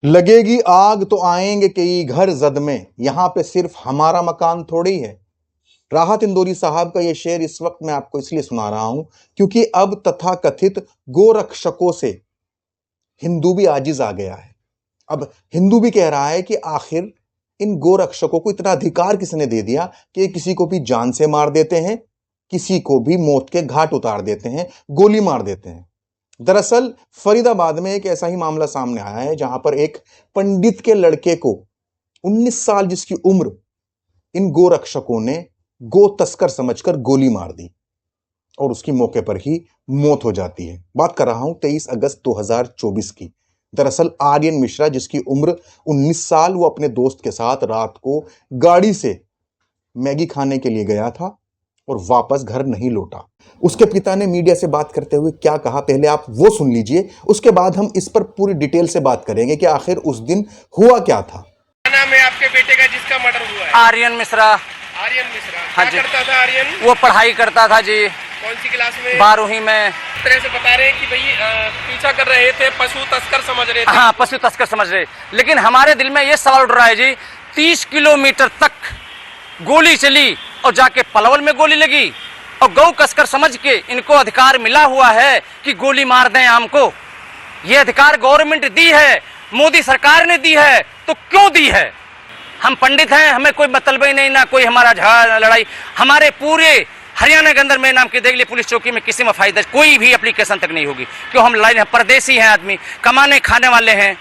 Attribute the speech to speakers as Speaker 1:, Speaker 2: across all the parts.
Speaker 1: लगेगी आग तो आएंगे कई घर जद में, यहां पे सिर्फ हमारा मकान थोड़ी है। राहत इंदौरी साहब का यह शेर इस वक्त मैं आपको इसलिए सुना रहा हूं क्योंकि अब तथाकथित गोरक्षकों से हिंदू भी आजिज आ गया है। अब हिंदू भी कह रहा है कि आखिर इन गोरक्षकों को इतना अधिकार किसने दे दिया कि ये किसी को भी जान से मार देते हैं, किसी को भी मौत के घाट उतार देते हैं, गोली मार देते हैं। दरअसल फरीदाबाद में एक ऐसा ही मामला सामने आया है जहां पर एक पंडित के लड़के को 19 साल जिसकी उम्र इन गोरक्षकों ने गो तस्कर समझकर गोली मार दी और उसकी मौके पर ही मौत हो जाती है। बात कर रहा हूं 23 अगस्त 2024 की। दरअसल आर्यन मिश्रा जिसकी उम्र 19 साल, वो अपने दोस्त के साथ रात को गाड़ी से मैगी खाने के लिए गया था और वापस घर नहीं लौटा। उसके पिता ने मीडिया से बात करते हुए क्या कहा, पहले आप वो सुन लीजिए, उसके बाद हम इस पर पूरी डिटेल से बात करेंगे कि आखिर उस दिन हुआ क्या था।
Speaker 2: क्या नाम है आपके बेटे का जिसका मर्डर हुआ है?
Speaker 3: आर्यन मिश्रा।
Speaker 2: आर्यन मिश्रा।
Speaker 3: हाँ
Speaker 2: क्या
Speaker 3: जी।
Speaker 2: करता था आर्यन?
Speaker 3: वो पढ़ाई करता था जी।
Speaker 2: कौन सी क्लास में?
Speaker 3: 12वीं में।
Speaker 2: इस तरह से बता रहे हैं कि भाई पीछा कर रहे थे, पशु तस्कर समझ रहे थे।
Speaker 3: हाँ, पशु तस्कर समझ रहे, लेकिन हमारे दिल में ये सवाल उठ रहा है जी, 30 किलोमीटर तक गोली चली और जाके पलवल में गोली लगी और गौ तस्कर समझ के इनको अधिकार मिला हुआ है कि गोली मार दें हमको। ये अधिकार गवर्नमेंट दी है, मोदी सरकार ने दी है, तो क्यों दी है? हम पंडित हैं, हमें कोई मतलब ही नहीं, ना कोई हमारा झगड़ा लड़ाई। हमारे पूरे हरियाणा के अंदर मेरे नाम की देख ली पुलिस चौकी में किसी में फायदा कोई भी एप्लीकेशन तक नहीं होगी, क्यों? हम लाइन परदेसी हैं, आदमी कमाने खाने वाले हैं।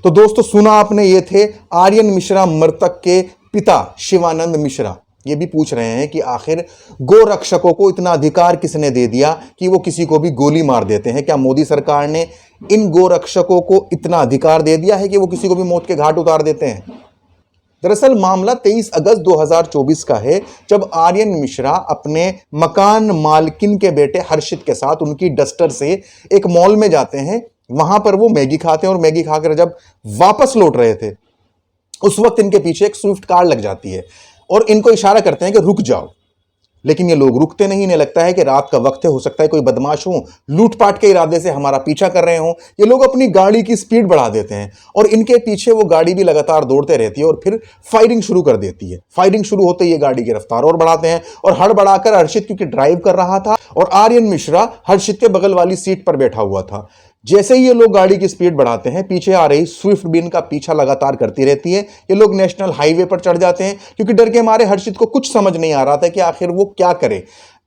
Speaker 1: तो दोस्तों सुना आपने, ये थे आर्यन मिश्रा मृतक के पिता शिवानंद मिश्रा। ये भी पूछ रहे हैं कि आखिर गोरक्षकों को इतना अधिकार किसने दे दिया कि वो किसी को भी गोली मार देते हैं। क्या मोदी सरकार ने इन गोरक्षकों को इतना अधिकार दे दिया है कि वो किसी को भी मौत के घाट उतार देते हैं? दरअसल मामला 23 अगस्त 2024 का है, जब आर्यन मिश्रा अपने मकान मालकिन के बेटे हर्षित के साथ उनकी डस्टर से एक मॉल में जाते हैं। वहां पर वो मैगी खाते हैं और मैगी खाकर जब वापस लौट रहे थे उस वक्त इनके पीछे एक स्विफ्ट कार लग जाती है और इनको इशारा करते हैं कि रुक जाओ, लेकिन ये लोग रुकते नहीं। इन्हें लगता है कि रात का वक्त है, हो सकता है कोई बदमाश हो, लूटपाट के इरादे से हमारा पीछा कर रहे हो। ये लोग अपनी गाड़ी की स्पीड बढ़ा देते हैं और इनके पीछे वो गाड़ी भी लगातार दौड़ते रहती है और फिर फायरिंग शुरू कर देती है। फायरिंग शुरू होते ही ये गाड़ी की रफ्तार और बढ़ाते हैं और हड़बड़ाकर हर्षित, क्योंकि ड्राइव कर रहा था और आर्यन मिश्रा हर्षित के बगल वाली सीट पर बैठा हुआ था, जैसे ही ये लोग गाड़ी की स्पीड बढ़ाते हैं, पीछे आ रही स्विफ्ट भी इनका पीछा लगातार करती रहती है। ये लोग नेशनल हाईवे पर चढ़ जाते हैं क्योंकि डर के मारे हर्षित को कुछ समझ नहीं आ रहा था कि आखिर वो क्या करे।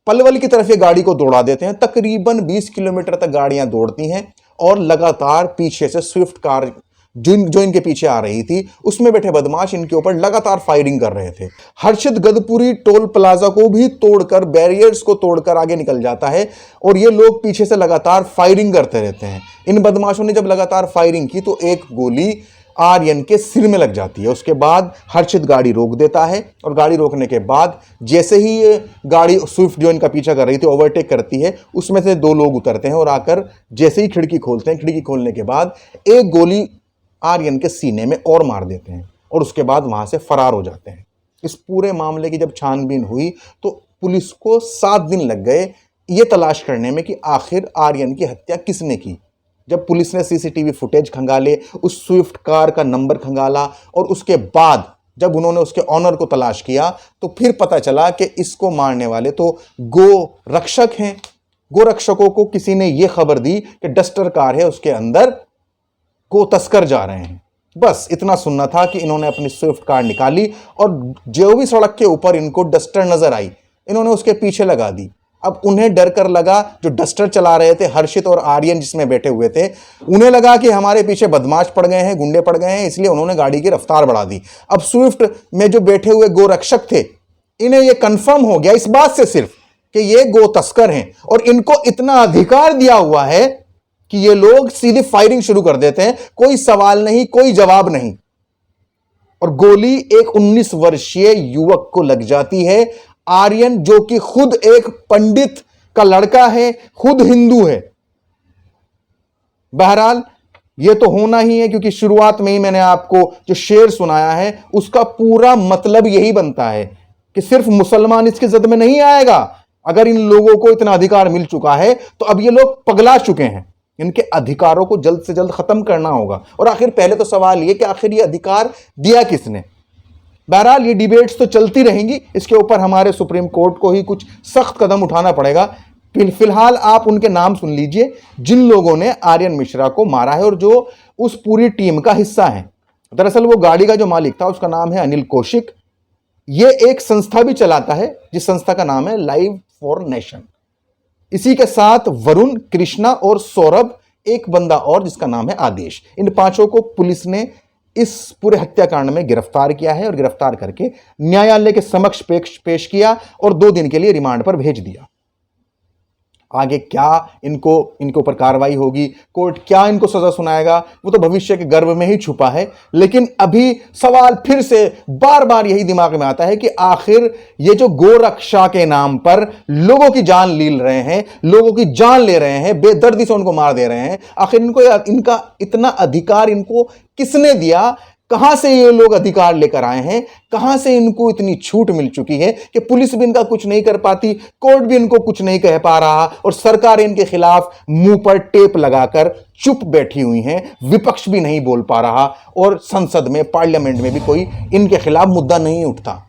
Speaker 1: पलवल की तरफ ये गाड़ी को दौड़ा देते हैं। तकरीबन 20 किलोमीटर तक गाड़ियां दौड़ती हैं और लगातार पीछे से स्विफ्ट कार जो इनके पीछे आ रही थी, उसमें बैठे बदमाश इनके ऊपर लगातार फायरिंग कर रहे थे। हर्षित गदपुरी टोल प्लाजा को भी तोड़कर, बैरियर्स को तोड़कर आगे निकल जाता है और ये लोग पीछे से लगातार फायरिंग करते रहते हैं। इन बदमाशों ने जब लगातार फायरिंग की तो एक गोली आर्यन के सिर में लग जाती है। उसके बाद हर्षित गाड़ी रोक देता है और गाड़ी रोकने के बाद जैसे ही ये गाड़ी स्विफ्ट जो इनका पीछा कर रही थी ओवरटेक करती है, उसमें से 2 लोग उतरते हैं और आकर जैसे ही खिड़की खोलते हैं, खिड़की खोलने के बाद एक गोली आर्यन के सीने में और मार देते हैं और उसके बाद वहां से फरार हो जाते हैं। इस पूरे मामले की जब छानबीन हुई तो पुलिस को 7 दिन लग गए ये तलाश करने में कि आखिर आर्यन की हत्या किसने की। जब पुलिस ने सीसीटीवी फुटेज खंगाले, उस स्विफ्ट कार का नंबर खंगाला और उसके बाद जब उन्होंने उसके ऑनर को तलाश किया तो फिर पता चला कि इसको मारने वाले तो गो रक्षक हैं। गो रक्षकों को किसी ने यह खबर दी कि डस्टर कार है, उसके अंदर को तस्कर जा रहे हैं। बस इतना सुनना था कि इन्होंने अपनी स्विफ्ट कार निकाली और जो भी सड़क के ऊपर इनको डस्टर नजर आई, इन्होंने उसके पीछे लगा दी। अब उन्हें डर कर लगा, जो डस्टर चला रहे थे हर्षित और आर्यन जिसमें बैठे हुए थे, उन्हें लगा कि हमारे पीछे बदमाश पड़ गए हैं, गुंडे पड़ गए हैं, इसलिए उन्होंने गाड़ी की रफ्तार बढ़ा दी। अब स्विफ्ट में जो बैठे हुए गोरक्षक थे, इन्हें यह कंफर्म हो गया इस बात से सिर्फ कि ये गो तस्कर हैं और इनको इतना अधिकार दिया हुआ है कि ये लोग सीधे फायरिंग शुरू कर देते हैं, कोई सवाल नहीं, कोई जवाब नहीं, और गोली एक 19 वर्षीय युवक को लग जाती है। आर्यन जो कि खुद एक पंडित का लड़का है, खुद हिंदू है। बहरहाल यह तो होना ही है क्योंकि शुरुआत में ही मैंने आपको जो शेर सुनाया है उसका पूरा मतलब यही बनता है कि सिर्फ मुसलमान इसके जद में नहीं आएगा। अगर इन लोगों को इतना अधिकार मिल चुका है तो अब ये लोग पगला चुके हैं। इनके अधिकारों को जल्द से जल्द खत्म करना होगा। और आखिर पहले तो सवाल ये कि आखिर ये अधिकार दिया किसने। बहरहाल ये डिबेट्स तो चलती रहेंगी, इसके ऊपर हमारे सुप्रीम कोर्ट को ही कुछ सख्त कदम उठाना पड़ेगा। फिलहाल आप उनके नाम सुन लीजिए जिन लोगों ने आर्यन मिश्रा को मारा है और जो उस पूरी टीम का हिस्सा है। दरअसल वो गाड़ी का जो मालिक था उसका नाम है अनिल कौशिक। ये एक संस्था भी चलाता है जिस संस्था का नाम है लाइव फॉर नेशन। इसी के साथ वरुण, कृष्णा और सौरभ, एक बंदा और जिसका नाम है आदेश। इन पांचों को पुलिस ने इस पूरे हत्याकांड में गिरफ्तार किया है और गिरफ्तार करके न्यायालय के समक्ष पेश किया और 2 दिन के लिए रिमांड पर भेज दिया। आगे क्या इनके ऊपर कार्रवाई होगी, कोर्ट क्या इनको सजा सुनाएगा, वो तो भविष्य के गर्भ में ही छुपा है। लेकिन अभी सवाल फिर से बार बार यही दिमाग में आता है कि आखिर ये जो गोरक्षा के नाम पर लोगों की जान लील रहे हैं, लोगों की जान ले रहे हैं, बेदर्दी से उनको मार दे रहे हैं, आखिर इनका इतना अधिकार इनको किसने दिया? कहां से ये लोग अधिकार लेकर आए हैं? कहां से इनको इतनी छूट मिल चुकी है कि पुलिस भी इनका कुछ नहीं कर पाती, कोर्ट भी इनको कुछ नहीं कह पा रहा और सरकार इनके खिलाफ मुंह पर टेप लगाकर चुप बैठी हुई है, विपक्ष भी नहीं बोल पा रहा और संसद में, पार्लियामेंट में भी कोई इनके खिलाफ मुद्दा नहीं उठता।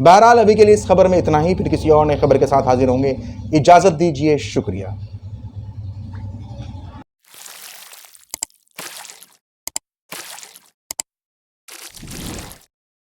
Speaker 1: बहरहाल अभी के लिए इस खबर में इतना ही, फिर किसी और नई खबर के साथ हाजिर होंगे। इजाजत दीजिए, शुक्रिया।